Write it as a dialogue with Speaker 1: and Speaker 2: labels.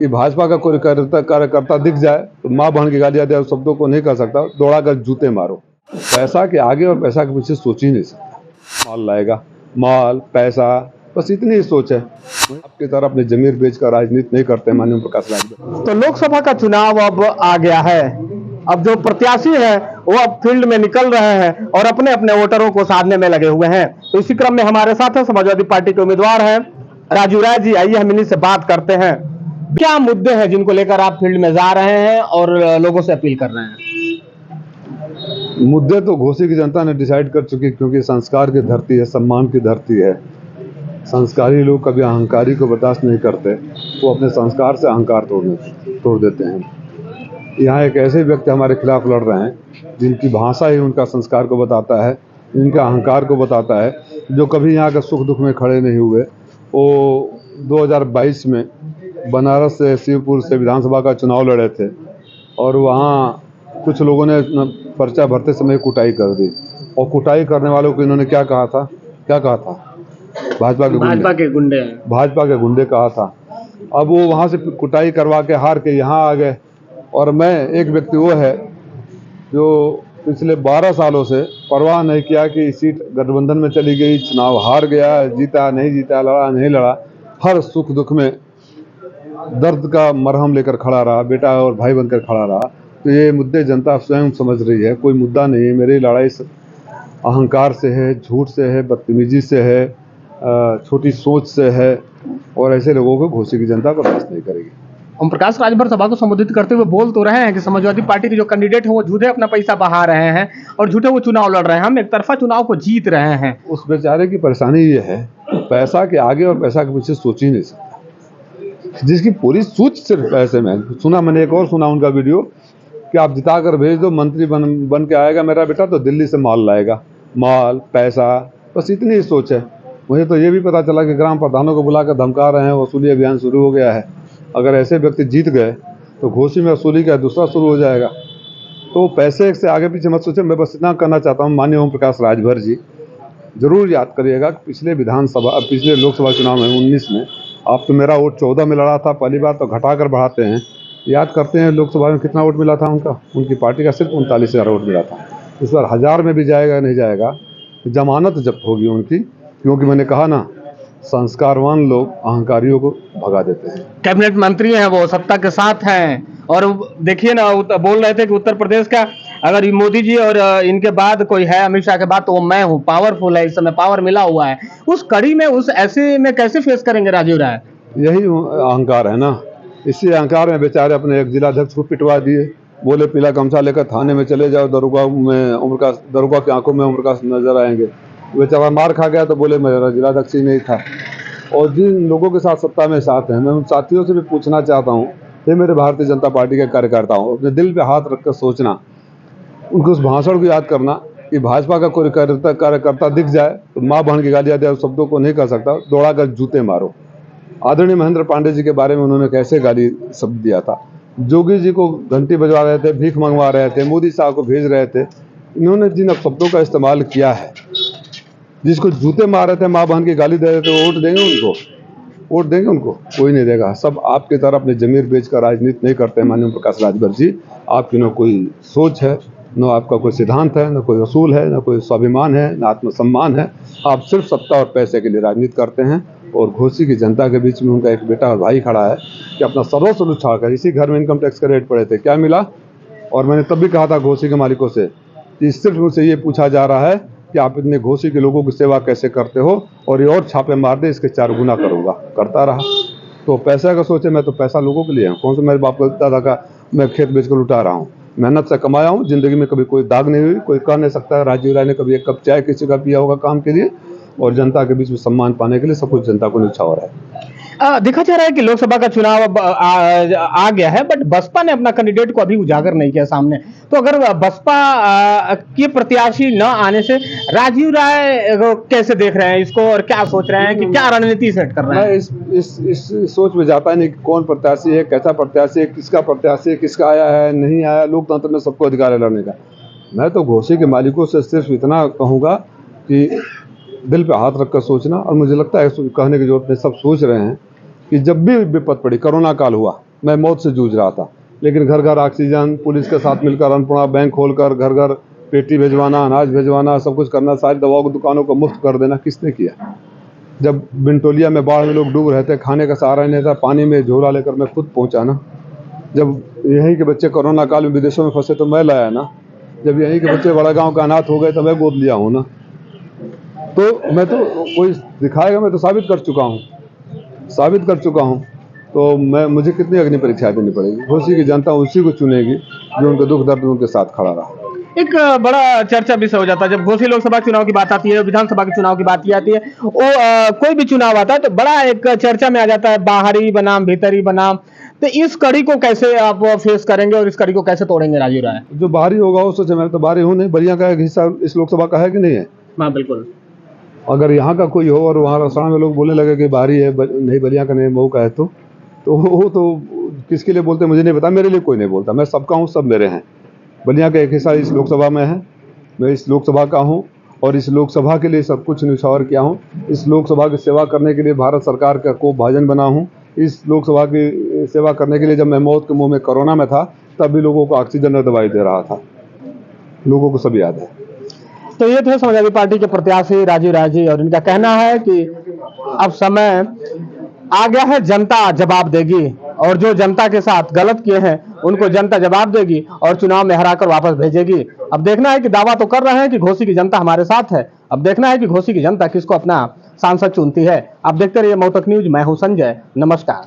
Speaker 1: कि भाजपा का कोई कार्यकर्ता दिख जाए तो माँ बहन की गालियां दे, शब्दों को नहीं कर सकता, दौड़ा कर जूते मारो। पैसा के आगे और पैसा के पीछे सोच ही नहीं सकता। माल लाएगा, माल पैसा, बस इतनी ही सोच है। आपकी तरह अपनी जमीर बेचकर राजनीति नहीं करते माननीय ओम प्रकाश राजभर।
Speaker 2: तो लोकसभा का चुनाव अब आ गया है। अब जो प्रत्याशी है वो अब फील्ड में निकल रहे हैं और अपने अपने वोटरों को साधने में लगे हुए हैं। तो इसी क्रम में हमारे साथ है समाजवादी पार्टी के उम्मीदवार हैं राजू राय जी। आइए हम इन्हीं से बात करते हैं। क्या मुद्दे हैं जिनको लेकर आप फील्ड में जा रहे हैं और लोगों से अपील कर रहे हैं?
Speaker 1: मुद्दे तो घोसी की जनता ने डिसाइड कर चुकी, क्योंकि संस्कार की धरती है, सम्मान की धरती है। संस्कारी लोग कभी अहंकारी को बर्दाश्त नहीं करते, वो अपने संस्कार से अहंकार तोड़ देते हैं। यहाँ एक ऐसे व्यक्ति हमारे खिलाफ लड़ रहे हैं जिनकी भाषा ही उनका संस्कार को बताता है, इनका अहंकार को बताता है, जो कभी यहाँ के सुख दुख में खड़े नहीं हुए। वो 2022 में बनारस से, शिवपुर से विधानसभा का चुनाव लड़े थे और वहाँ कुछ लोगों ने पर्चा भरते समय कुटाई कर दी, और कुटाई करने वालों को इन्होंने क्या कहा था? भाजपा के गुंडे कहा था। अब वो वहाँ से कुटाई करवा के हार के यहाँ आ गए, और मैं एक व्यक्ति वो है जो पिछले 12 सालों से परवाह नहीं किया कि सीट गठबंधन में चली गई, चुनाव हार गया, जीता नहीं जीता, लड़ा नहीं लड़ा, हर सुख दुख में दर्द का मरहम लेकर खड़ा रहा, बेटा और भाई बनकर खड़ा रहा। तो ये मुद्दे जनता स्वयं समझ रही है, कोई मुद्दा नहीं है। मेरी लड़ाई अहंकार से है, झूठ से है, बदतमीजी से है, छोटी सोच से है, और ऐसे लोगों को घोसी की जनता बर्दाश्त नहीं करेगी।
Speaker 2: ओम प्रकाश राजभर सभा को संबोधित करते हुए बोल तो रहे हैं कि समाजवादी पार्टी के जो कैंडिडेट हैं वो झूठे अपना पैसा बहा रहे हैं और झूठे वो चुनाव लड़ रहे हैं, हम एक तरफा चुनाव को जीत रहे हैं।
Speaker 1: उस बेचारे की परेशानी ये है, पैसा के आगे और पैसा के पीछे सोच ही नहीं सकता, जिसकी पूरी सोच सिर्फ पैसे में। मैंने एक और सुना उनका वीडियो कि आप जिता कर भेज दो, मंत्री बन के आएगा मेरा बेटा तो दिल्ली से माल लाएगा, माल पैसा, बस इतनी ही सोच है। मुझे तो ये भी पता चला कि ग्राम प्रधानों को बुलाकर धमका रहे हैं, वसूली अभियान शुरू हो गया है। अगर ऐसे व्यक्ति जीत गए तो घोसी में वसूली का दूसरा शुरू हो जाएगा। तो पैसे से आगे पीछे मत सोचें। मैं बस इतना करना चाहता हूँ, माननीय ओम प्रकाश राजभर जी जरूर याद करिएगा पिछले लोकसभा चुनाव में 19 में आप तो मेरा वोट 14 में लड़ा था, पहली बार तो घटा कर बढ़ाते हैं। याद करते हैं लोकसभा में कितना वोट मिला था उनकी पार्टी का सिर्फ 39,000 वोट मिला था। इस बार 1000 में भी जाएगा नहीं जाएगा, जमानत जब्त होगी उनकी, क्योंकि मैंने कहा ना, संस्कारवान लोग अहंकारियों को भगा देते हैं।
Speaker 2: कैबिनेट मंत्री हैं, वो सत्ता के साथ हैं, और देखिए ना, बोल रहे थे कि उत्तर प्रदेश का अगर मोदी जी और इनके बाद कोई है अमित शाह के बाद तो वो मैं हूँ, पावरफुल है, इस समय पावर मिला हुआ है। उस कड़ी में उस ऐसे में कैसे फेस करेंगे राजू राय?
Speaker 1: यही अहंकार है ना, इसी अहंकार में बेचारे अपने एक जिलाध्यक्ष को पिटवा दिए। बोले पीला गमछा लेकर थाने में चले जाओ, दरोगा की आंखों में उम्र का नजर आएंगे। बेचारा मार खा गया तो बोले मेरा जिलाध्यक्ष ही नहीं था। और जिन लोगों के साथ सत्ता में साथ हैं, मैं उन साथियों से भी पूछना चाहता हूँ, ये मेरे भारतीय जनता पार्टी के कार्यकर्ता हूँ, अपने दिल पे हाथ रखकर सोचना, उनको उस भाषण को याद करना कि भाजपा का कोई कार्यकर्ता दिख जाए तो माँ बहन की गालियां दे, शब्दों को नहीं कर सकता, दौड़ा कर जूते मारो। आदरणीय महेंद्र पांडे जी के बारे में उन्होंने कैसे गाली शब्द दिया था। जोगी जी को घंटी बजवा रहे थे, भीख मंगवा रहे थे, मोदी साहब को भेज रहे थे। इन्होंने जिन शब्दों का इस्तेमाल किया है, जिसको जूते मार रहे थे, माँ बहन की गाली दे रहे थे, वोट देंगे उनको? वोट देंगे उनको? कोई नहीं देगा। सब आपकी तरह अपनी जमीर बेचकर राजनीति नहीं करते माननीय ओम प्रकाश राजभर जी। आपकी न कोई सोच है, न आपका कोई सिद्धांत है, न कोई असूल है, न कोई स्वाभिमान है, न आत्मसम्मान है। आप सिर्फ सत्ता और पैसे के लिए राजनीति करते हैं। और घोसी की जनता के बीच में उनका एक बेटा और भाई खड़ा है कि अपना सर्वस्व उछालकर, इसी घर में इनकम टैक्स के रेट पड़े थे, क्या मिला? और मैंने तब भी कहा था घोसी के मालिकों से कि सिर्फ उनसे ये पूछा जा रहा है कि आप इतने घोसी के लोगों की सेवा कैसे करते हो, और ये और छापे मार दे, इसके 4 गुना करूँगा। करता रहा। तो पैसा का सोचे, मैं तो पैसा लोगों के लिए हूँ। कौन सा मेरे बाप दादा का मैं खेत बेच कर लुटा रहा हूँ? मेहनत से कमाया हूँ, जिंदगी में कभी कोई दाग नहीं हुई। कोई कह नहीं सकता राजीव राय ने कभी एक कप चाय किसी का पिया होगा काम के लिए, और जनता के बीच में सम्मान पाने के लिए सब कुछ जनता को न्यौछावर है।
Speaker 2: देखा जा रहा है कि लोकसभा का चुनाव अब आ गया है, बट बसपा ने अपना कैंडिडेट को अभी उजागर नहीं किया सामने। तो अगर बसपा के प्रत्याशी न आने से राजीव राय कैसे देख रहे हैं इसको, और क्या सोच रहे हैं कि क्या रणनीति सेट कर रहे हैं?
Speaker 1: मैं इस सोच में जाता नहीं कि कौन प्रत्याशी है, कैसा प्रत्याशी है, किसका आया है नहीं आया। लोकतंत्र में सबको अधिकार है लड़ने का। मैं तो घोसी के मालिकों से सिर्फ इतना कहूँगा कि दिल पे हाथ रखकर सोचना। और मुझे लगता है कहने की जरूरत नहीं, सब सोच रहे हैं कि जब भी विपद पड़ी, कोरोना काल हुआ, मैं मौत से जूझ रहा था, लेकिन घर घर ऑक्सीजन, पुलिस के साथ मिलकर अन्नपूर्णा बैंक खोलकर घर घर पेटी भिजवाना, अनाज भिजवाना, सब कुछ करना, सारी दवाओं की दुकानों को मुफ्त कर देना किसने किया? जब बिनटोलिया में बाढ़ में लोग डूब रहे थे, खाने का सहारा नहीं था, पानी में झोला लेकर मैं खुद पहुंचा ना। जब यहीं के बच्चे कोरोना काल में विदेशों में फंसे तो मैं लाया ना। जब यहीं के बच्चे बड़ा गांव का अनाथ हो गए तो मैं गोद लिया हूँ ना। तो मैं तो कोई दिखाएगा, मैं तो साबित कर चुका हूँ। तो मुझे कितनी अग्नि परीक्षा देनी पड़ेगी? घोसी की जनता उसी को चुनेगी जो उनके दुख दर्द में उनके साथ खड़ा रहा।
Speaker 2: एक बड़ा चर्चा विषय हो जाता है जब घोसी लोकसभा चुनाव की बात आती है, विधानसभा के चुनाव की बात आती है, वो कोई भी चुनाव आता है तो बड़ा एक चर्चा में आ जाता है बाहरी बनाम भीतरी बनाम। तो इस कड़ी को कैसे आप फेस करेंगे और इस कड़ी को कैसे तोड़ेंगे राजीव राय?
Speaker 1: जो बाहरी होगा वो सोचे, मैं तो बाहरी हूँ नहीं। बलिया का एक हिस्सा इस लोकसभा का है कि नहीं है?
Speaker 2: हाँ बिल्कुल।
Speaker 1: अगर यहाँ का कोई हो और वहाँ रसड़ा में लोग बोलने लगे कि बाहरी है, नहीं बलिया का नहीं, मऊ का है, तो वो तो किसके लिए बोलते मुझे नहीं पता। मेरे लिए कोई नहीं बोलता, मैं सबका हूँ, सब मेरे हैं। बलिया का एक हिस्सा इस लोकसभा में है, मैं इस लोकसभा का हूँ और इस लोकसभा के लिए सब कुछ न्यौछावर किया हूँ। इस लोकसभा की सेवा करने के लिए भारत सरकार का को भाजन बना हूँ। इस लोकसभा की सेवा करने के लिए जब मैं मौत के मुंह में कोरोना में था तब भी लोगों को ऑक्सीजन और दवाई दे रहा था। लोगों को सब याद है।
Speaker 2: तो ये थे समाजवादी पार्टी के प्रत्याशी राजीव राय जी, और इनका कहना है कि अब समय आ गया है, जनता जवाब देगी और जो जनता के साथ गलत किए हैं उनको जनता जवाब देगी और चुनाव में हराकर वापस भेजेगी। अब देखना है कि दावा तो कर रहे हैं कि घोसी की जनता हमारे साथ है, अब देखना है कि घोसी की जनता किसको अपना सांसद चुनती है। आप देखते रहिए मऊ तक न्यूज, मैं हूं संजय, नमस्कार।